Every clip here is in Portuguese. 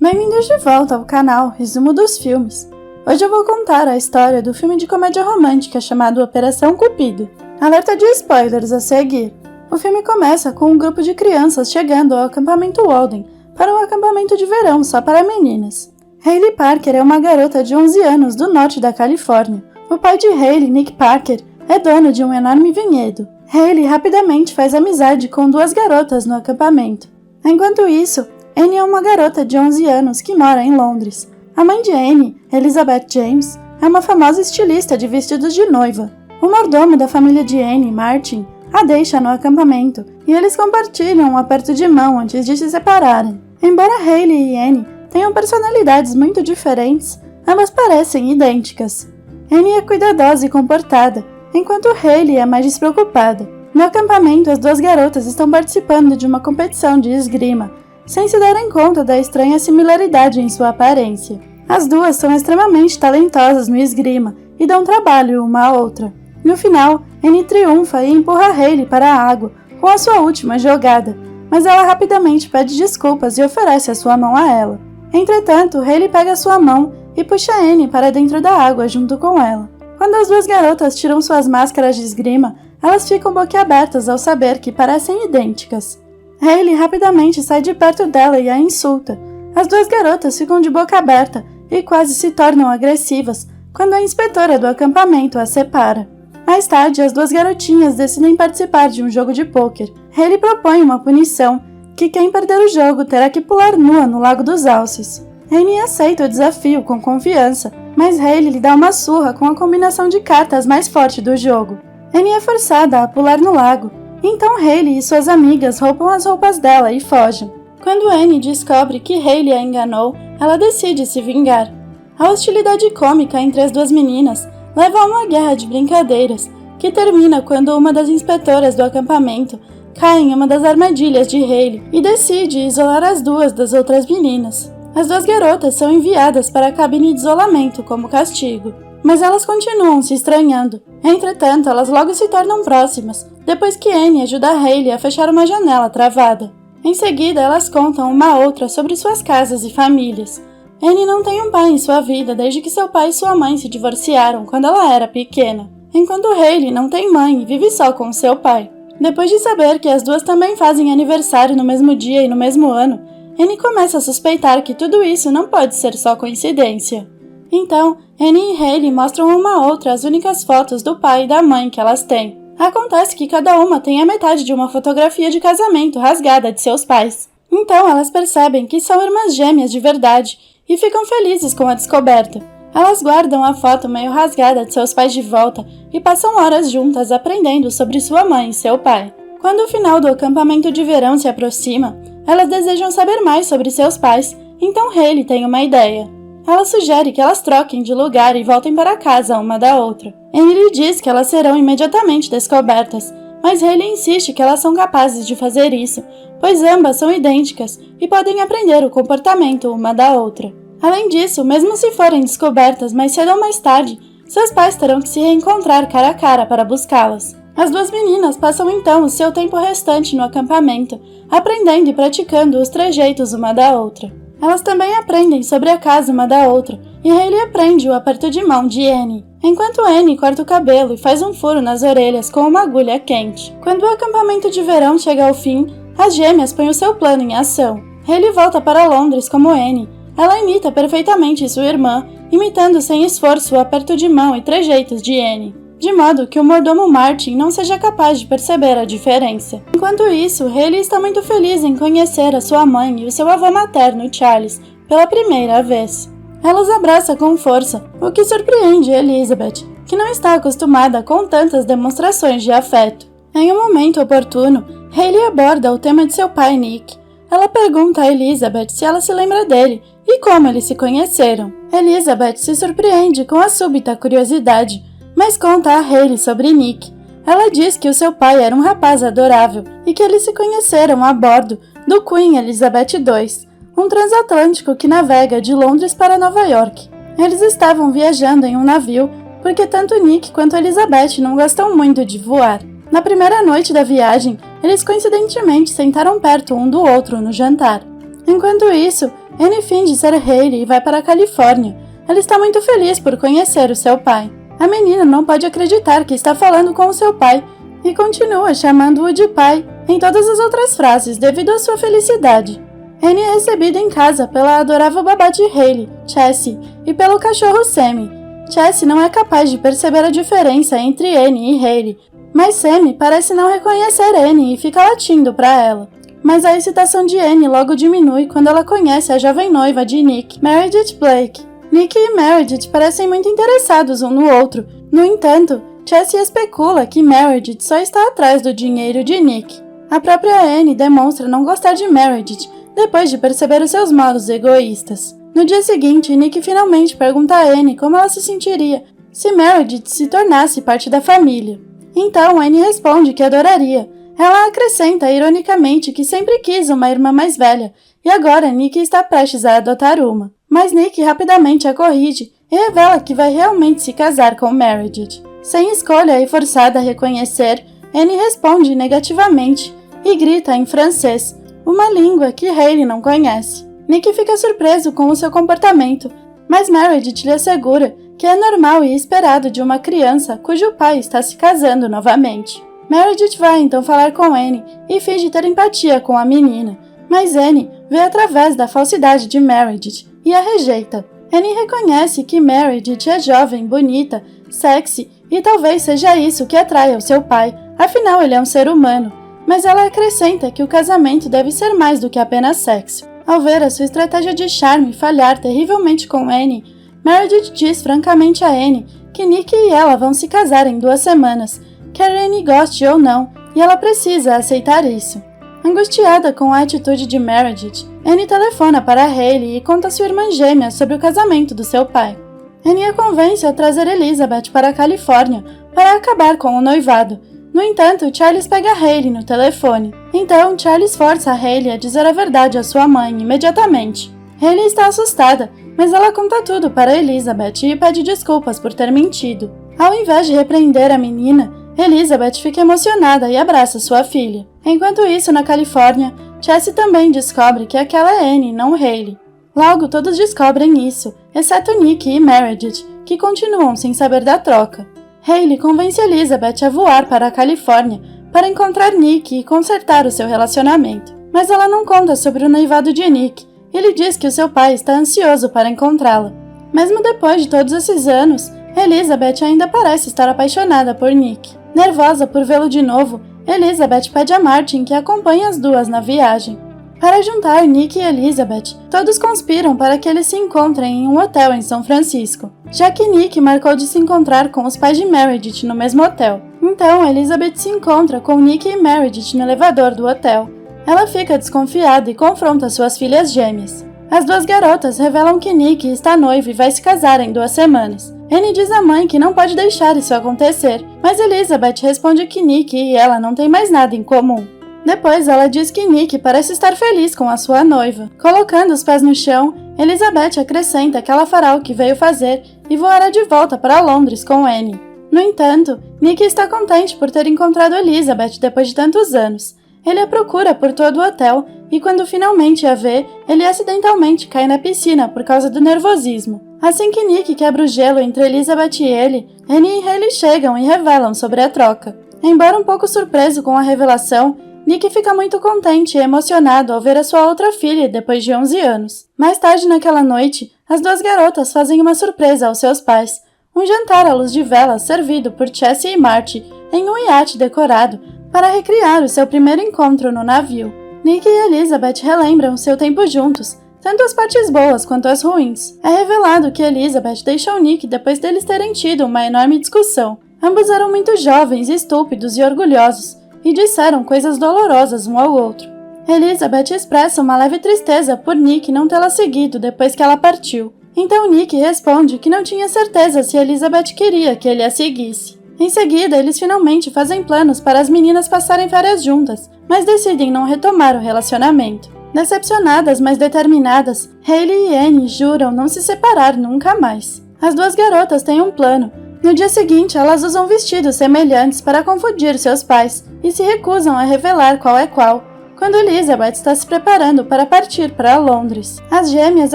Bem-vindos de volta ao canal Resumo dos Filmes. Hoje eu vou contar a história do filme de comédia romântica chamado Operação Cupido. Alerta de spoilers a seguir. O filme começa com um grupo de crianças chegando ao acampamento Walden para um acampamento de verão só para meninas. Hailey Parker é uma garota de 11 anos do norte da Califórnia. O pai de Hailey, Nick Parker, é dono de um enorme vinhedo. Hailey rapidamente faz amizade com duas garotas no acampamento. Enquanto isso, Annie é uma garota de 11 anos que mora em Londres. A mãe de Annie, Elizabeth James, é uma famosa estilista de vestidos de noiva. O mordomo da família de Annie, Martin, a deixa no acampamento e eles compartilham um aperto de mão antes de se separarem. Embora Hailey e Annie tenham personalidades muito diferentes, ambas parecem idênticas. Annie é cuidadosa e comportada, enquanto Hailey é mais despreocupada. No acampamento, as duas garotas estão participando de uma competição de esgrima, sem se darem conta da estranha similaridade em sua aparência. As duas são extremamente talentosas no esgrima e dão trabalho uma à outra. No final, Annie triunfa e empurra Hailey para a água com a sua última jogada, mas ela rapidamente pede desculpas e oferece a sua mão a ela. Entretanto, Hailey pega sua mão e puxa Annie para dentro da água junto com ela. Quando as duas garotas tiram suas máscaras de esgrima, elas ficam boquiabertas ao saber que parecem idênticas. Hailey rapidamente sai de perto dela e a insulta. As duas garotas ficam de boca aberta e quase se tornam agressivas quando a inspetora do acampamento as separa. Mais tarde, as duas garotinhas decidem participar de um jogo de pôquer. Hailey propõe uma punição, que quem perder o jogo terá que pular nua no Lago dos Alces. Annie aceita o desafio com confiança, mas Hailey lhe dá uma surra com a combinação de cartas mais forte do jogo. Annie é forçada a pular no lago. Então Hailey e suas amigas roubam as roupas dela e fogem. Quando Annie descobre que Hailey a enganou, ela decide se vingar. A hostilidade cômica entre as duas meninas leva a uma guerra de brincadeiras, que termina quando uma das inspetoras do acampamento cai em uma das armadilhas de Hailey e decide isolar as duas das outras meninas. As duas garotas são enviadas para a cabine de isolamento como castigo, mas elas continuam se estranhando. Entretanto, elas logo se tornam próximas, depois que Annie ajuda a Hailey a fechar uma janela travada. Em seguida, elas contam uma a outra sobre suas casas e famílias. Annie não tem um pai em sua vida desde que seu pai e sua mãe se divorciaram quando ela era pequena, enquanto Hailey não tem mãe e vive só com seu pai. Depois de saber que as duas também fazem aniversário no mesmo dia e no mesmo ano, Annie começa a suspeitar que tudo isso não pode ser só coincidência. Então, Annie e Hailey mostram uma a outra as únicas fotos do pai e da mãe que elas têm. Acontece que cada uma tem a metade de uma fotografia de casamento rasgada de seus pais. Então elas percebem que são irmãs gêmeas de verdade e ficam felizes com a descoberta. Elas guardam a foto meio rasgada de seus pais de volta e passam horas juntas aprendendo sobre sua mãe e seu pai. Quando o final do acampamento de verão se aproxima, elas desejam saber mais sobre seus pais, então Hailey tem uma ideia. Ela sugere que elas troquem de lugar e voltem para casa uma da outra. Annie lhe diz que elas serão imediatamente descobertas, mas Hailey insiste que elas são capazes de fazer isso, pois ambas são idênticas e podem aprender o comportamento uma da outra. Além disso, mesmo se forem descobertas mais cedo ou mais tarde, seus pais terão que se reencontrar cara a cara para buscá-las. As duas meninas passam então o seu tempo restante no acampamento, aprendendo e praticando os trejeitos uma da outra. Elas também aprendem sobre a casa uma da outra, e Hailey aprende o aperto de mão de Annie, enquanto Annie corta o cabelo e faz um furo nas orelhas com uma agulha quente. Quando o acampamento de verão chega ao fim, as gêmeas põem o seu plano em ação. Hailey volta para Londres como Annie. Ela imita perfeitamente sua irmã, imitando sem esforço o aperto de mão e trejeitos de Annie, de modo que o mordomo Martin não seja capaz de perceber a diferença. Enquanto isso, Hailey está muito feliz em conhecer a sua mãe e o seu avô materno, Charles, pela primeira vez. Ela os abraça com força, o que surpreende Elizabeth, que não está acostumada com tantas demonstrações de afeto. Em um momento oportuno, Hailey aborda o tema de seu pai, Nick. Ela pergunta a Elizabeth se ela se lembra dele e como eles se conheceram. Elizabeth se surpreende com a súbita curiosidade, mas conta a Hailey sobre Nick. Ela diz que o seu pai era um rapaz adorável e que eles se conheceram a bordo do Queen Elizabeth II, um transatlântico que navega de Londres para Nova York. Eles estavam viajando em um navio porque tanto Nick quanto Elizabeth não gostam muito de voar. Na primeira noite da viagem, eles coincidentemente sentaram perto um do outro no jantar. Enquanto isso, Annie finge ser Hailey e vai para a Califórnia. Ela está muito feliz por conhecer o seu pai. A menina não pode acreditar que está falando com o seu pai e continua chamando-o de pai em todas as outras frases devido à sua felicidade. Annie é recebida em casa pela adorável babá de Hailey, Chessie, e pelo cachorro Sammy. Chessie não é capaz de perceber a diferença entre Annie e Hailey, mas Sammy parece não reconhecer Annie e fica latindo para ela. Mas a excitação de Annie logo diminui quando ela conhece a jovem noiva de Nick, Meredith Blake. Nick e Meredith parecem muito interessados um no outro. No entanto, Chessie especula que Meredith só está atrás do dinheiro de Nick. A própria Annie demonstra não gostar de Meredith depois de perceber os seus modos egoístas. No dia seguinte, Nick finalmente pergunta a Annie como ela se sentiria se Meredith se tornasse parte da família. Então, Annie responde que adoraria. Ela acrescenta ironicamente que sempre quis uma irmã mais velha, e agora Nick está prestes a adotar uma. Mas Nick rapidamente a corrige e revela que vai realmente se casar com Meredith. Sem escolha e forçada a reconhecer, Annie responde negativamente e grita em francês, uma língua que Hailey não conhece. Nick fica surpreso com o seu comportamento, mas Meredith lhe assegura que é normal e esperado de uma criança cujo pai está se casando novamente. Meredith vai então falar com Annie e finge ter empatia com a menina, mas Annie vê através da falsidade de Meredith e a rejeita. Annie reconhece que Meredith é jovem, bonita, sexy e talvez seja isso que atrai ao seu pai, afinal ele é um ser humano, mas ela acrescenta que o casamento deve ser mais do que apenas sexo. Ao ver a sua estratégia de charme falhar terrivelmente com Annie, Meredith diz francamente a Annie que Nick e ela vão se casar em 2 semanas, quer Annie goste ou não, e ela precisa aceitar isso. Angustiada com a atitude de Meredith, Annie telefona para Hailey e conta a sua irmã gêmea sobre o casamento do seu pai. Annie a convence a trazer Elizabeth para a Califórnia para acabar com o noivado. No entanto, Charles pega Hailey no telefone. Então, Charles força a Hailey a dizer a verdade à sua mãe imediatamente. Hailey está assustada, mas ela conta tudo para Elizabeth e pede desculpas por ter mentido. Ao invés de repreender a menina, Elizabeth fica emocionada e abraça sua filha. Enquanto isso, na Califórnia, Chessie também descobre que aquela é Annie, não Hailey. Logo, todos descobrem isso, exceto Nick e Meredith, que continuam sem saber da troca. Hailey convence Elizabeth a voar para a Califórnia para encontrar Nick e consertar o seu relacionamento. Mas ela não conta sobre o noivado de Nick. Ele diz que o seu pai está ansioso para encontrá-la. Mesmo depois de todos esses anos, Elizabeth ainda parece estar apaixonada por Nick. Nervosa por vê-lo de novo, Elizabeth pede a Martin que acompanhe as duas na viagem. Para juntar Nick e Elizabeth, todos conspiram para que eles se encontrem em um hotel em São Francisco, já que Nick marcou de se encontrar com os pais de Meredith no mesmo hotel. Então, Elizabeth se encontra com Nick e Meredith no elevador do hotel. Ela fica desconfiada e confronta suas filhas gêmeas. As duas garotas revelam que Nick está noivo e vai se casar em 2 semanas. Annie diz à mãe que não pode deixar isso acontecer, mas Elizabeth responde que Nick e ela não têm mais nada em comum. Depois ela diz que Nick parece estar feliz com a sua noiva. Colocando os pés no chão, Elizabeth acrescenta que ela fará o que veio fazer e voará de volta para Londres com Annie. No entanto, Nick está contente por ter encontrado Elizabeth depois de tantos anos. Ele a procura por todo o hotel e quando finalmente a vê, ele acidentalmente cai na piscina por causa do nervosismo. Assim que Nick quebra o gelo entre Elizabeth e ele, Annie e Hailey chegam e revelam sobre a troca. Embora um pouco surpreso com a revelação, Nick fica muito contente e emocionado ao ver a sua outra filha depois de 11 anos. Mais tarde naquela noite, as duas garotas fazem uma surpresa aos seus pais. Um jantar à luz de velas servido por Chessie e Marty em um iate decorado para recriar o seu primeiro encontro no navio. Nick e Elizabeth relembram seu tempo juntos, tanto as partes boas quanto as ruins. É revelado que Elizabeth deixou Nick depois deles terem tido uma enorme discussão. Ambos eram muito jovens, estúpidos e orgulhosos, e disseram coisas dolorosas um ao outro. Elizabeth expressa uma leve tristeza por Nick não tê-la seguido depois que ela partiu. Então Nick responde que não tinha certeza se Elizabeth queria que ele a seguisse. Em seguida, eles finalmente fazem planos para as meninas passarem férias juntas, mas decidem não retomar o relacionamento. Decepcionadas, mas determinadas, Hailey e Annie juram não se separar nunca mais. As duas garotas têm um plano. No dia seguinte, elas usam vestidos semelhantes para confundir seus pais e se recusam a revelar qual é qual. quando Elizabeth está se preparando para partir para Londres. As gêmeas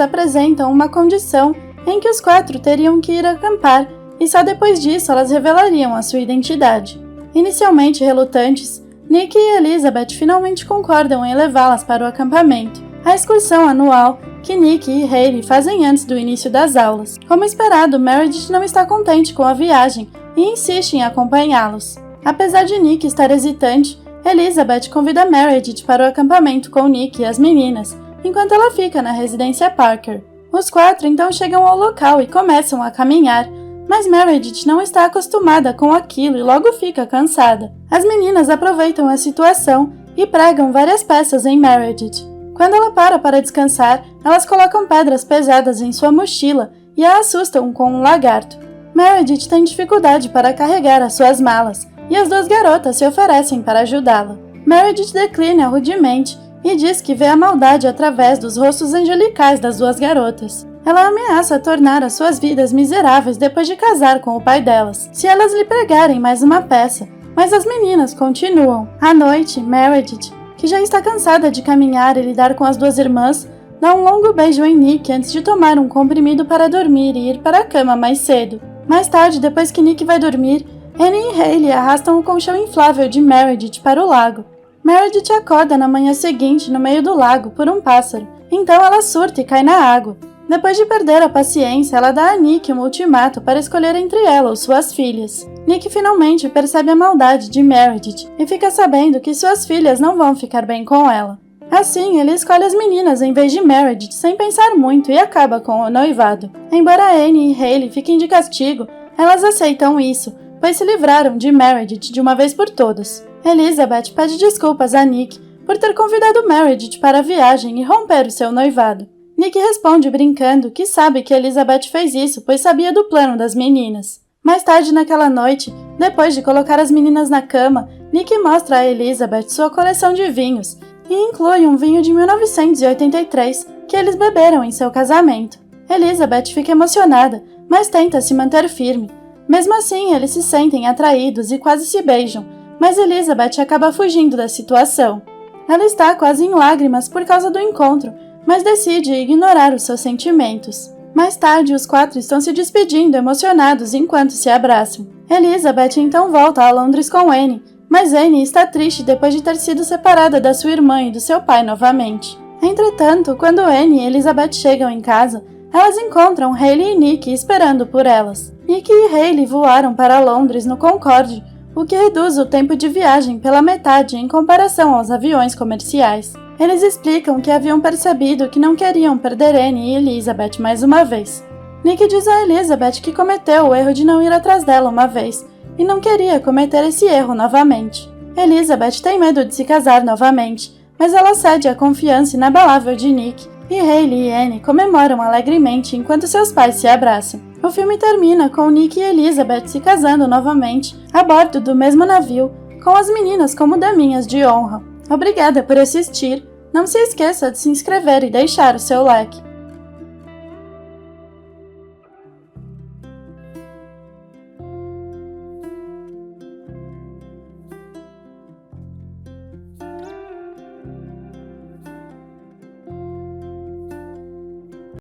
apresentam uma condição em que os 4 teriam que ir acampar e só depois disso elas revelariam a sua identidade. Inicialmente relutantes, Nick e Elizabeth finalmente concordam em levá-las para o acampamento, a excursão anual que Nick e Hayley fazem antes do início das aulas. Como esperado, Meredith não está contente com a viagem e insiste em acompanhá-los. Apesar de Nick estar hesitante, Elizabeth convida Meredith para o acampamento com Nick e as meninas, enquanto ela fica na residência Parker. Os 4 então chegam ao local e começam a caminhar, mas Meredith não está acostumada com aquilo e logo fica cansada. As meninas aproveitam a situação e pregam várias peças em Meredith. Quando ela para descansar, elas colocam pedras pesadas em sua mochila e a assustam com um lagarto. Meredith tem dificuldade para carregar as suas malas, e as 2 garotas se oferecem para ajudá-la. Meredith declina rudemente e diz que vê a maldade através dos rostos angelicais das 2 garotas. Ela ameaça tornar as suas vidas miseráveis depois de casar com o pai delas, se elas lhe pregarem mais uma peça, mas as meninas continuam. À noite, Meredith, que já está cansada de caminhar e lidar com as 2 irmãs, dá um longo beijo em Nick antes de tomar um comprimido para dormir e ir para a cama mais cedo. Mais tarde, depois que Nick vai dormir, Annie e Hayley arrastam o colchão inflável de Meredith para o lago. Meredith acorda na manhã seguinte no meio do lago por um pássaro, então ela surta e cai na água. Depois de perder a paciência, ela dá a Nick um ultimato para escolher entre ela ou suas filhas. Nick finalmente percebe a maldade de Meredith e fica sabendo que suas filhas não vão ficar bem com ela. Assim, ele escolhe as meninas em vez de Meredith sem pensar muito e acaba com o noivado. Embora Annie e Hayley fiquem de castigo, elas aceitam isso, pois se livraram de Meredith de uma vez por todas. Elizabeth pede desculpas a Nick por ter convidado Meredith para a viagem e romper o seu noivado. Nick responde brincando que sabe que Elizabeth fez isso pois sabia do plano das meninas. Mais tarde naquela noite, depois de colocar as meninas na cama, Nick mostra a Elizabeth sua coleção de vinhos e inclui um vinho de 1983 que eles beberam em seu casamento. Elizabeth fica emocionada, mas tenta se manter firme. Mesmo assim, eles se sentem atraídos e quase se beijam, mas Elizabeth acaba fugindo da situação. Ela está quase em lágrimas por causa do encontro, mas decide ignorar os seus sentimentos. Mais tarde, os 4 estão se despedindo emocionados enquanto se abraçam. Elizabeth então volta a Londres com Annie, mas Annie está triste depois de ter sido separada da sua irmã e do seu pai novamente. Entretanto, quando Annie e Elizabeth chegam em casa, elas encontram Hayley e Nick esperando por elas. Nick e Hayley voaram para Londres no Concorde, o que reduz o tempo de viagem pela metade em comparação aos aviões comerciais. Eles explicam que haviam percebido que não queriam perder Annie e Elizabeth mais uma vez. Nick diz a Elizabeth que cometeu o erro de não ir atrás dela uma vez e não queria cometer esse erro novamente. Elizabeth tem medo de se casar novamente, mas ela cede à confiança inabalável de Nick, e Hayley e Annie comemoram alegremente enquanto seus pais se abraçam. O filme termina com Nick e Elizabeth se casando novamente a bordo do mesmo navio, com as meninas como daminhas de honra. Obrigada por assistir. Não se esqueça de se inscrever e deixar o seu like.